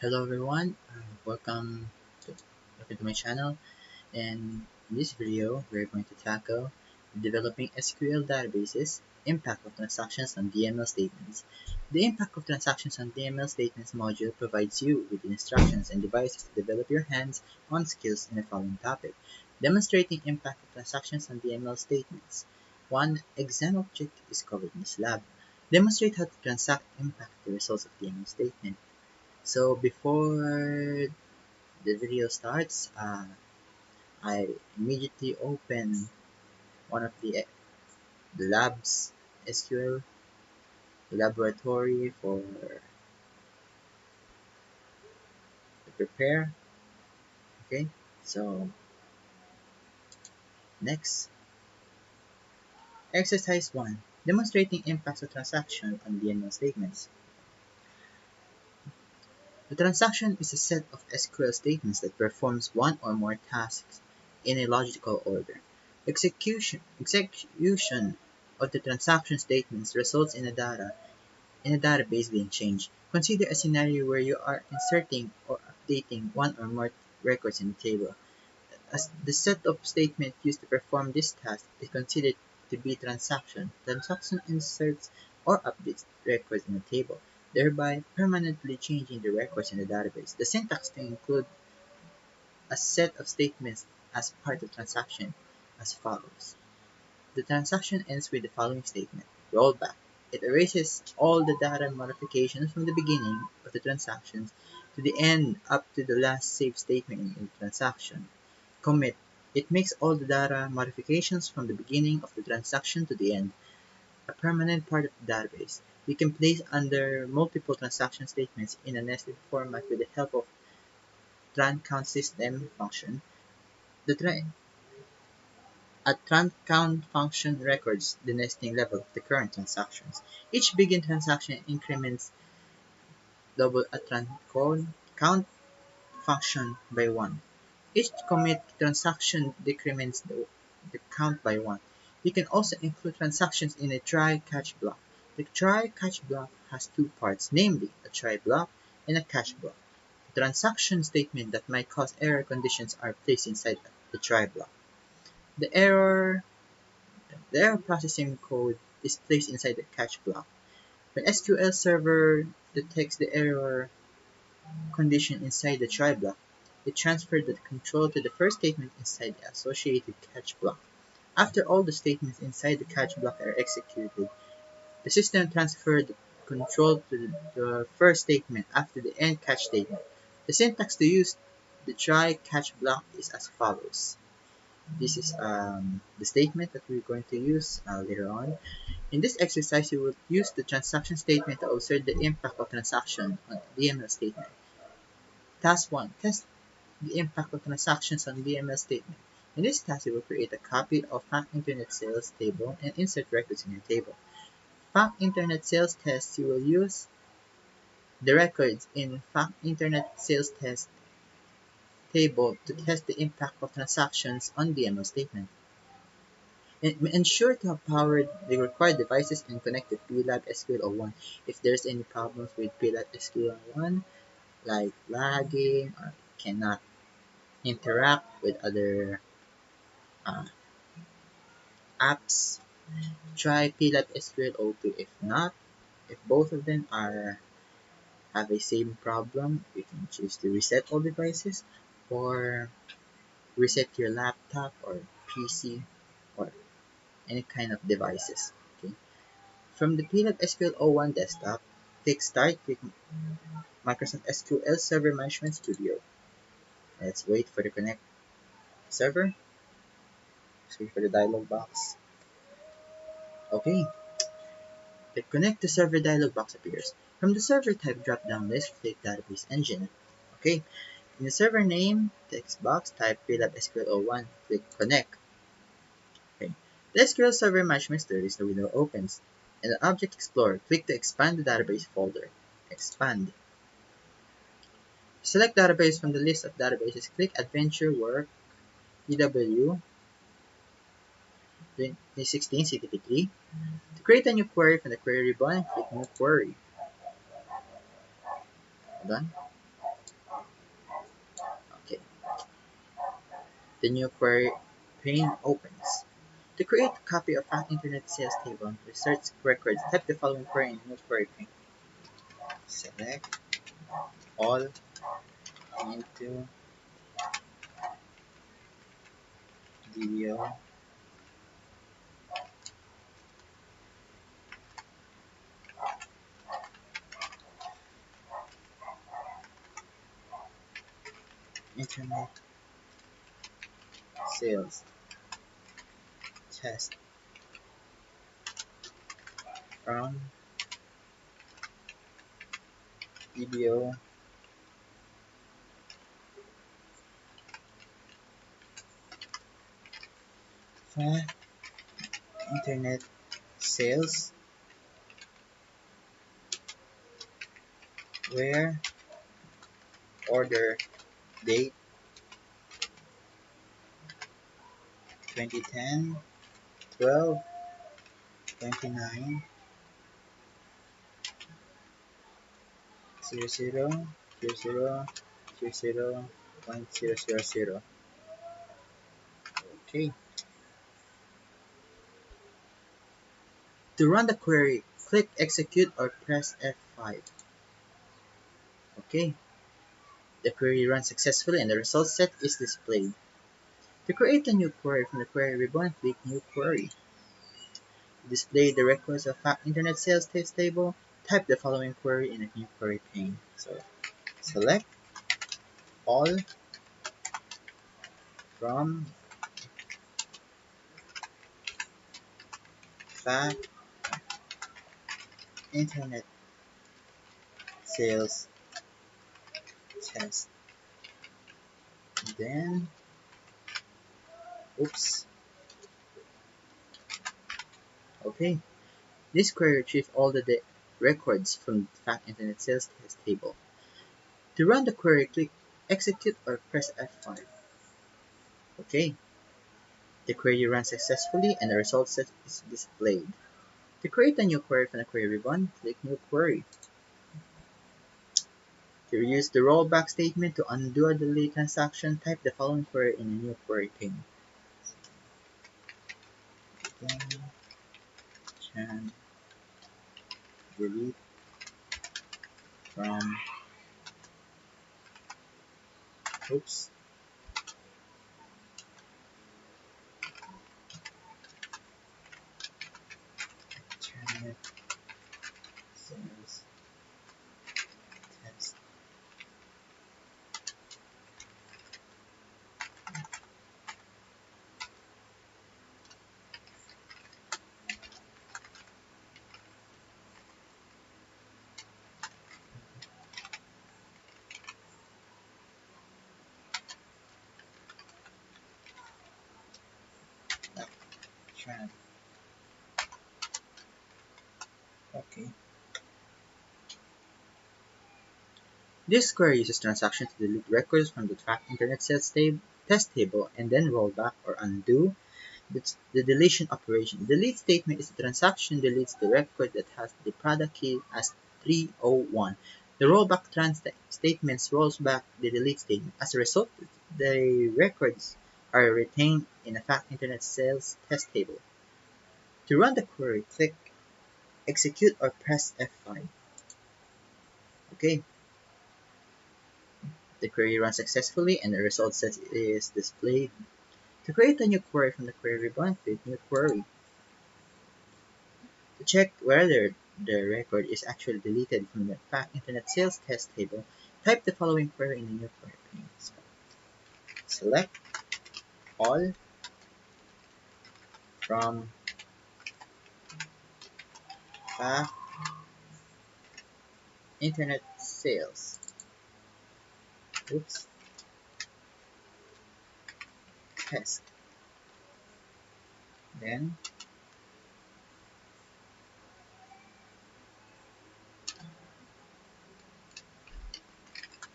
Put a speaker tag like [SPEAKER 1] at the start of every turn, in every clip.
[SPEAKER 1] Hello everyone, to, welcome to my channel, and in this video we're going to tackle developing SQL databases, impact of transactions on DML statements. The impact of transactions on DML statements module provides you with the instructions and devices to develop your hands-on skills in the following topic. Demonstrating impact of transactions on DML statements. One exam object is covered in this lab. Demonstrate how to transact impact the results of DML statement. So before the video starts, I immediately open one of the labs SQL laboratory to prepare. Okay, so next, exercise 1, demonstrating impacts of transaction on DML statements. The transaction is a set of SQL statements that performs one or more tasks in a logical order. Execution of the transaction statements results in a database being changed. Consider a scenario where you are inserting or updating one or more records in a table. As the set of statements used to perform this task is considered to be transaction. Transaction inserts or updates records in a table, thereby permanently changing the records in the database. The syntax to include a set of statements as part of transaction as follows. The transaction ends with the following statement: rollback. It erases all the data modifications from the beginning of the transactions to the end up to the last saved statement in the transaction. Commit. It makes all the data modifications from the beginning of the transaction to the end a permanent part of the database. You can place under multiple transaction statements in a nested format with the help of tran_count_system function. The A tran_count function records the nesting level of the current transactions. Each begin transaction increments double a tran_count function by 1. Each commit transaction decrements the count by 1. You can also include transactions in a try-catch block. The try-catch block has two parts, namely a try block and a catch block. The transaction statement that might cause error conditions are placed inside the try block. The error processing code is placed inside the catch block. When SQL Server detects the error condition inside the try block, it transfers the control to the first statement inside the associated catch block. After all the statements inside the catch block are executed, the system transfers the control to the first statement after the end catch statement. The syntax to use the try catch block is as follows. This is the statement that we're going to use later on. In this exercise, you will use the transaction statement to observe the impact of transaction on DML statement. Task 1. Test the impact of transactions on DML statement. In this task, you will create a copy of Fact Internet Sales table and insert records in your table. Fact Internet Sales test, you will use the records in Fact Internet Sales test table to test the impact of transactions on DML statement. Ensure to have powered the required devices and connect to PLAB SQL01. If there's any problems with PLAB SQL01, like lagging or cannot interact with other uh, apps, try PLAB SQL02. If not, if both of them have a same problem, you can choose to reset all devices or reset your laptop or PC or any kind of devices. Okay. From the PLAB SQL01 desktop, click Start with Microsoft SQL Server Management Studio. Let's wait for the connect server. Let's wait for the dialog box. Okay, the Connect to Server dialog box appears. From the server type drop-down list, click Database Engine. Okay, in the server name text box, type PLAB SQL01, click Connect. Okay, the SQL Server Management Studio window opens. In the Object Explorer, click to expand the database folder. Expand. Select database from the list of databases. Click Adventure Work EW 2016 CTP3. To create a new query from the query ribbon, click New Query. Done. The new query pane opens. To create a copy of an internet sales table and research records, type the following query in the new query pane. Select all into DML internet sales test from DBO for internet sales where order date 2010 12 29 00 00 00.000. Okay. To run the query, click execute or press F5. Okay. The query runs successfully and the result set is displayed. To create a new query from the query ribbon, click New Query. To display the records of an internet sales text table, type the following query in a new query pane. So select all from fact internet sales test. Then, oops, okay. This query retrieves all the records from the fact internet sales test table. To run the query, click execute or press F5. Okay. The query runs successfully and the result set is displayed. To create a new query from the query ribbon, click New Query. To use the rollback statement to undo a delete transaction, type the following query in a new query pane. Then can delete from oops internet sales test tran. Okay. This query uses transactions to delete records from the tracked internet sales test table and then roll back or undo the deletion operation. The delete statement is a transaction deletes the record that has the product key as 301. The rollback statements rolls back the delete statement. As a result, the records are retained in a fact internet sales test table. To run the query, click execute or press F5. Okay, the query runs successfully and the result set is displayed. To create a new query from the query ribbon, click New Query. To check whether the record is actually deleted from the fact internet sales test table, type the following query in the new query pane. So select all from fact internet sales. Oops, test. Then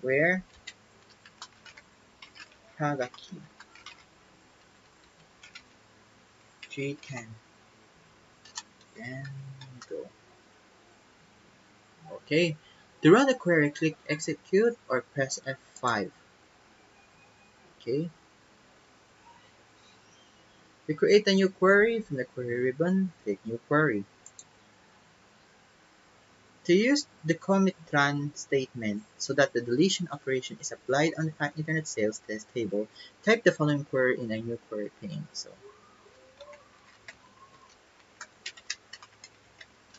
[SPEAKER 1] where product key 310. Then go. Okay. To run the query, click execute or press F5. Okay. To create a new query from the query ribbon, click New Query. To use the commit run statement so that the deletion operation is applied on the internet sales test table, type the following query in a new query pane. So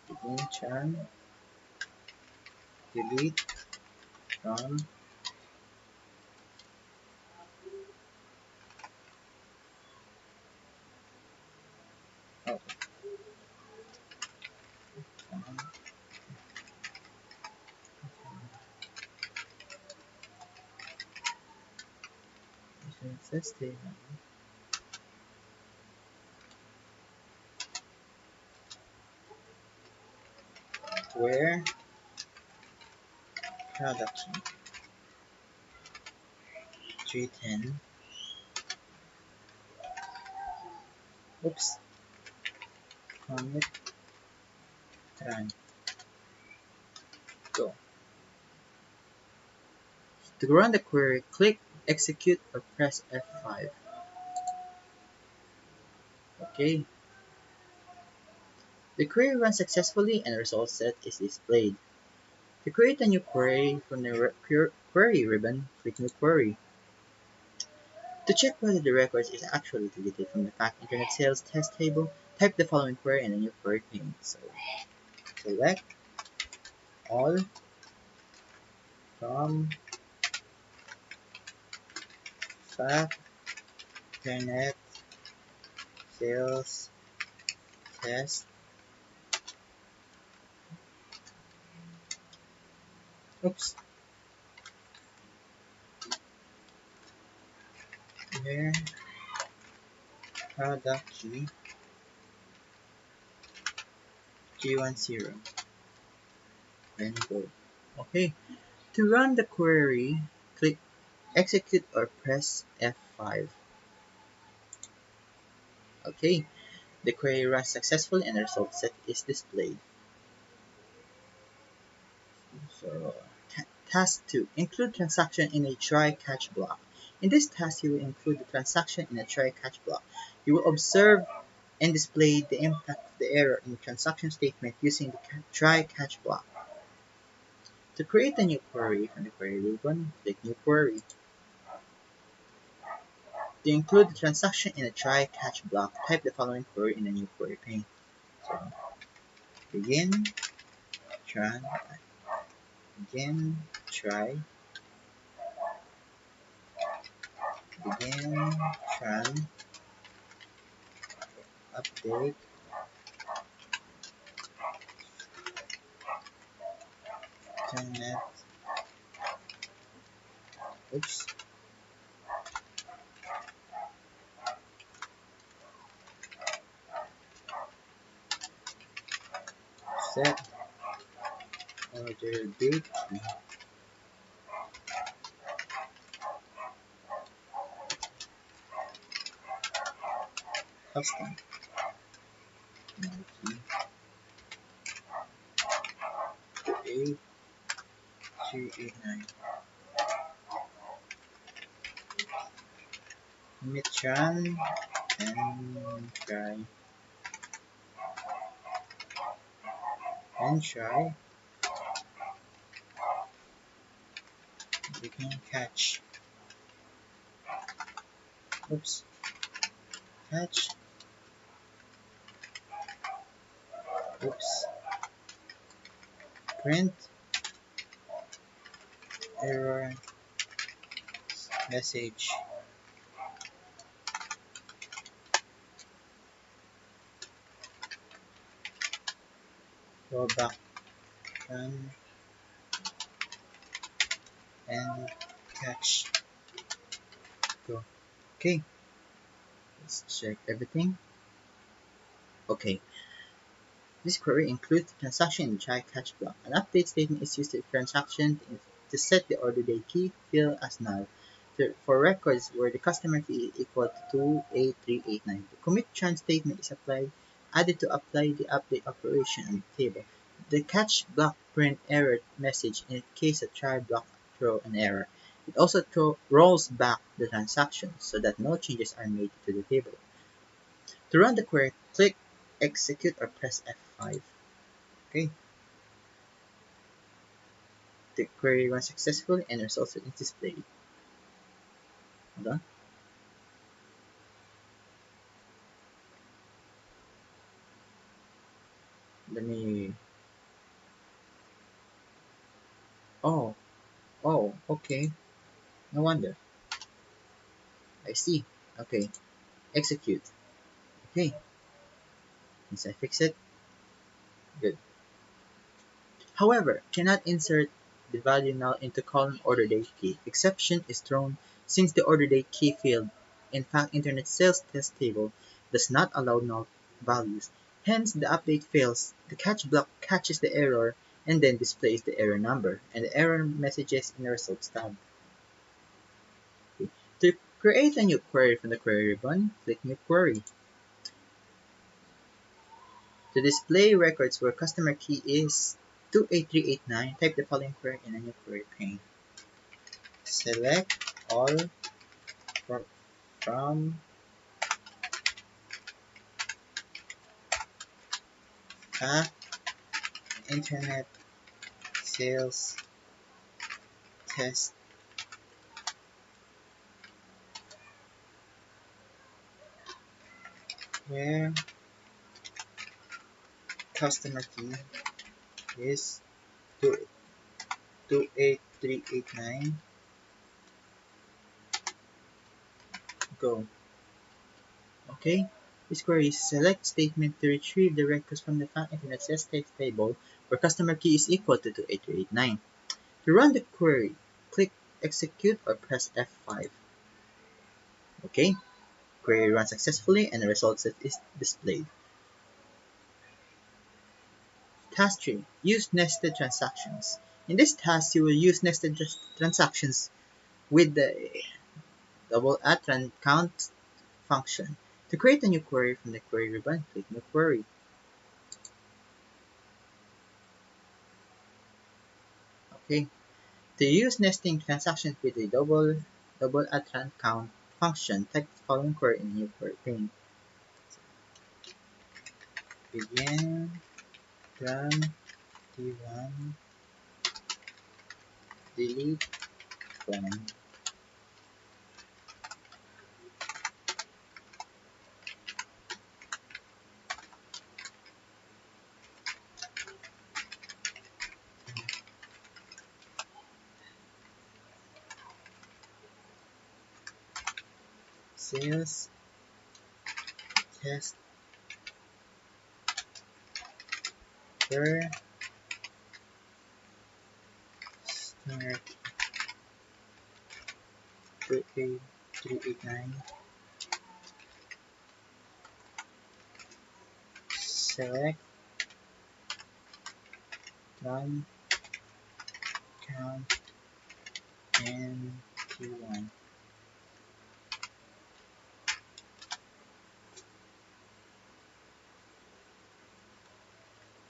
[SPEAKER 1] begin chan delete from oh, test table where production 310 oops commit run go. To run the query, click execute or press F5. Okay. The query runs successfully and the result set is displayed. To create a new query from the query ribbon, click New Query. To check whether the records is actually deleted from the pack internet sales test table, type the following query in a new query pane. So select all from pack internet sales test. Oops. Where product key G10 then go. Okay. To run the query, click execute or press F5. Okay. The query runs successfully and the result set is displayed. So, task 2. Include transaction in a try-catch block. In this task, you will include the transaction in a try-catch block. You will observe and display the impact of the error in the transaction statement using the try-catch block. To create a new query from the query ribbon, click New Query. To include the transaction in a try-catch block, type the following query in the new query pane. So, begin, try, begin, try, begin, try, update, internet, oops, set order date, custom, 8389, Mitran, and try, begin catch, oops, catch, oops, print, error, message, go back, run, and catch, go. Okay, let's check everything. Okay, this query includes the transaction in the try-catch block. An update statement is used to the transaction to set the order date key field as null for records where the customer key is equal to 28389. The commit trans statement is added to apply the update operation on the table. The catch block print error message in case a try block throw an error. It also rolls back the transaction so that no changes are made to the table. To run the query, click execute or press F5. Okay, the query runs successfully and results is displayed. Hold on. Let me. Oh, okay. No wonder. I see. Okay, execute. Okay, once I fix it, good. However, cannot insert the value null into column order date key. Exception is thrown since the order date key field, in fact Internet Sales Test Table, does not allow null values. Hence, the update fails. The catch block catches the error and then displays the error number and the error messages in the results tab. Okay. To create a new query from the query ribbon, click New Query. To display records where customer key is 28389, type the following query in a new query pane. Select all from a internet sales test where customer key is 28389. Go. Okay. This query is select statement to retrieve the records from the fact internet sales test table where customer key is equal to 28389. To run the query, click execute or press F5. Okay. Query runs successfully and the result set is displayed. Task 3. Use nested transactions. In this task, you will use nested transactions with the double at count function. To create a new query from the query ribbon, click New Query. Okay. To use nesting transactions with a double at count function, type the following query in the new query pane. Begin run T1 delete from sales test where customer 389 select run count and T1.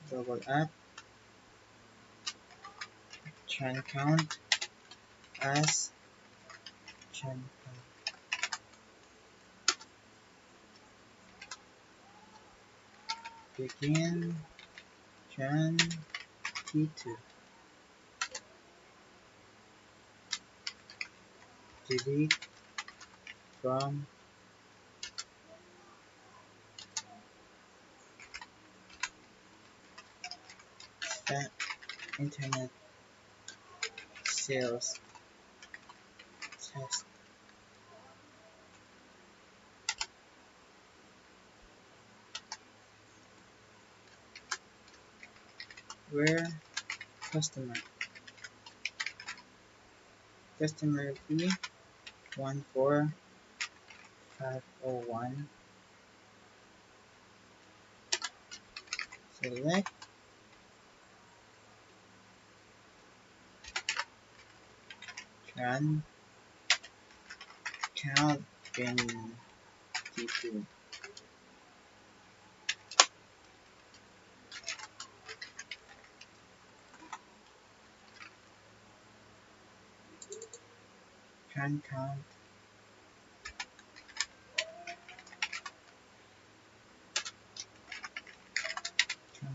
[SPEAKER 1] Double at tran count as tran count. Begin tran T2 delete from that internet sales test where customer key 14501 select tran count in T2 tran count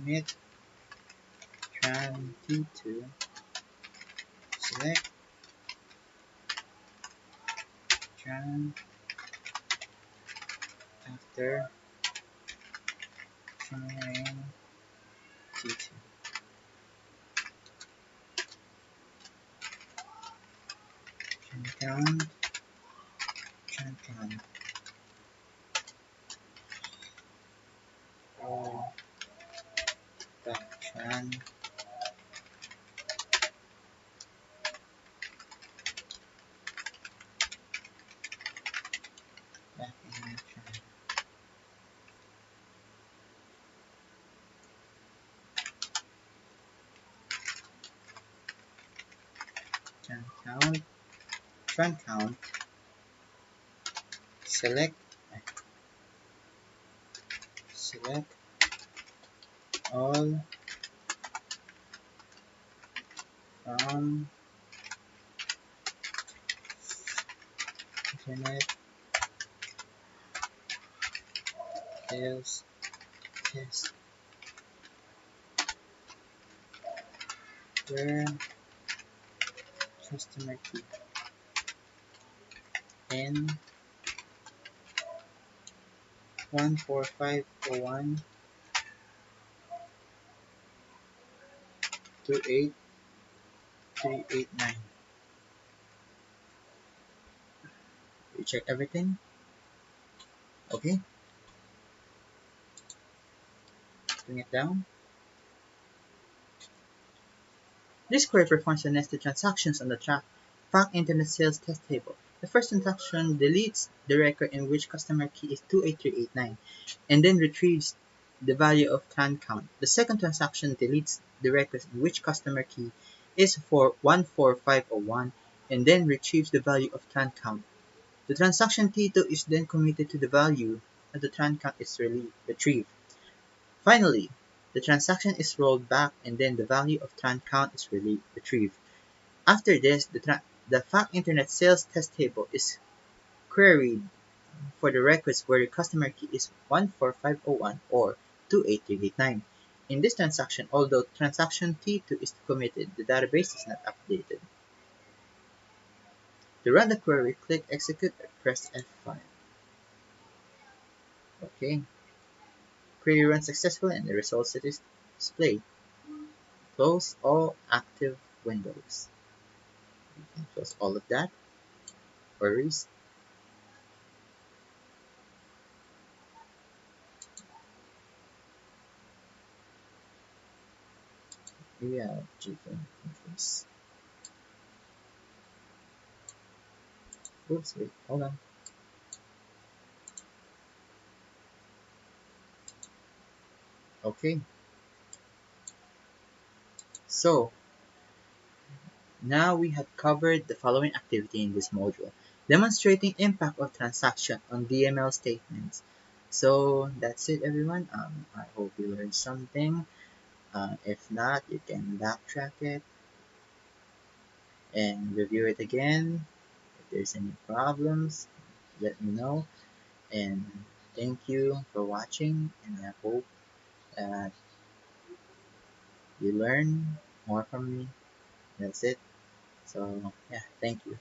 [SPEAKER 1] commit tran t2 select tran after trying t2 tran count tran count or back tran back in tran count tran count select select all from internet sales test where customer key in 14501 28389. You check everything. Okay, bring it down. This query performs the nested transactions on the fact internet sales test table. The first transaction deletes the record in which customer key is 28389 and then retrieves the value of tran count. The second transaction deletes the record in which customer key is for 14501 and then retrieves the value of tran count. The transaction T2 is then committed to the value that the tran count is retrieved. Finally, the transaction is rolled back and then the value of tran count is retrieved. After this, the fact internet sales test table is queried for the records where the customer key is 14501 or 28389. In this transaction, although transaction T2 is committed, the database is not updated. To run the query, click Execute or press F5. Okay, query runs successfully and the results it is displayed. Close all active windows. You can close all of that. Queries. We have different countries. Oops, wait, hold on. Okay, so now we have covered the following activity in this module, demonstrating impact of transaction on DML statements. So that's it everyone. I hope you learned something. If not, you can backtrack it and review it again. If there's any problems, let me know. And thank you for watching, and I hope that you learn more from me. That's it. So yeah, thank you.